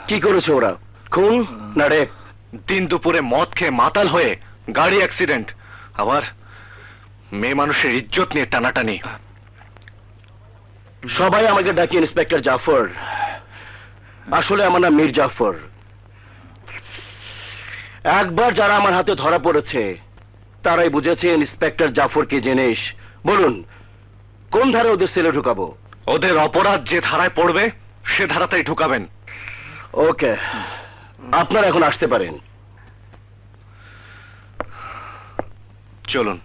কি করেছে ওরা? খুন না রেপ? দিন দুপুরে মদ খেয়ে মাতাল হয়ে গাড়ি অ্যাক্সিডেন্ট, আবার মেয়ে মানুষের ইজ্জত নিয়ে টানাটানি। সবাই আমাকে ডাকি ইন্সপেক্টর জাফর, আসলে আমার নাম মীর জাফর। একবার যারা আমার হাতে ধরা পড়েছে তারাই বুঝেছে ইন্সপেক্টর জাফর কি জিনিস। বলুন কোন ধারে ওদের সেলে ঢুকাবো? ওদের অপরাধ যে ধারায় পড়বে সে ধারাতেই ঢুকাবেন। ওকে, আপনারা এখন আসতে পারেন। চলুন।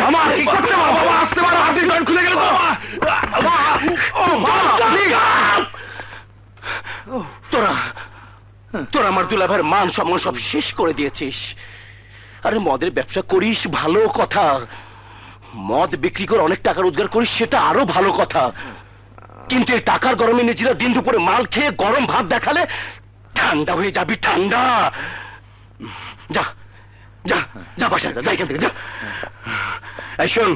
আমার কি করতে বাবা? আসতে পারো, হাতের জয়েন্ট খুলে গেল তো। তোরা তোরা আমার দুলাভাইয়ের মান সম্মান সব শেষ করে দিয়েছিস। আরে মদের ব্যবসা করিস ভালো কথা, মদ বিক্রি করে অনেক টাকা রোজগার করিস সেটা আরো ভালো কথা, কিন্তু এই টাকার গরমে নিজেরা দিন দুপুরে মাল খেয়ে গরম ভাত দেখালে ঠান্ডা হয়ে যাবি। ঠান্ডা। যা যা যা, বাসা যা, এখান থেকে যা। এই শোন,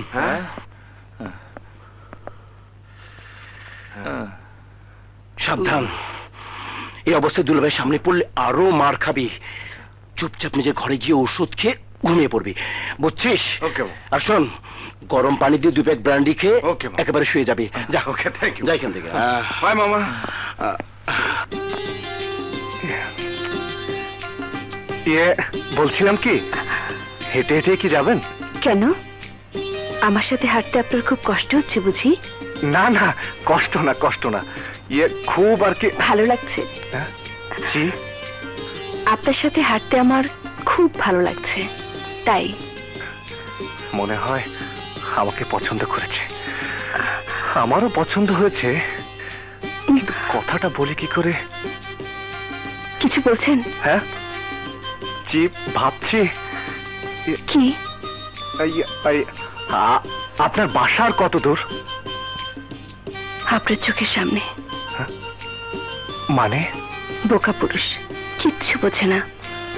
সাবধান, এই অবস্থায় দুলাভাইয়ের সামনে পড়লে আরো মার খাবি। চুপচাপ নিজের ঘরে গিয়ে ওষুধ খেয়ে ঘুমিয়ে পড়বি, বুঝছিস? ওকে। আর শোন, গরম পানি দিয়ে 2 প্যাক ব্র্যান্ডি খেয়ে ওকে একেবারে শুয়ে যাবি। যা। ওকে, থ্যাংক ইউ। যা এখান থেকে। বাই মামা। বলছিলাম কি, হেঁটে হেঁটে কি যাবেন? কেন, আমার সাথে হাঁটতে আপনার খুব কষ্ট হচ্ছে বুঝি? না না, কষ্ট না কষ্ট না, খুব আর কি ভালো লাগছে। জি, আপনার সাথে হাঁটতে আমার খুব ভালো লাগছে, তাই। মনে হয় আমাকে পছন্দ করেছে। আমারও পছন্দ হয়েছে, কিন্তু কথাটা বলি কি করে? কিছু বলছেন? হ্যাঁ, জি ভাবছি। কি? আপনার বাসার কত দূর? আপনার চোখের সামনে। মানে? বোকা পুরুষ, কিচ্ছু বোঝে না।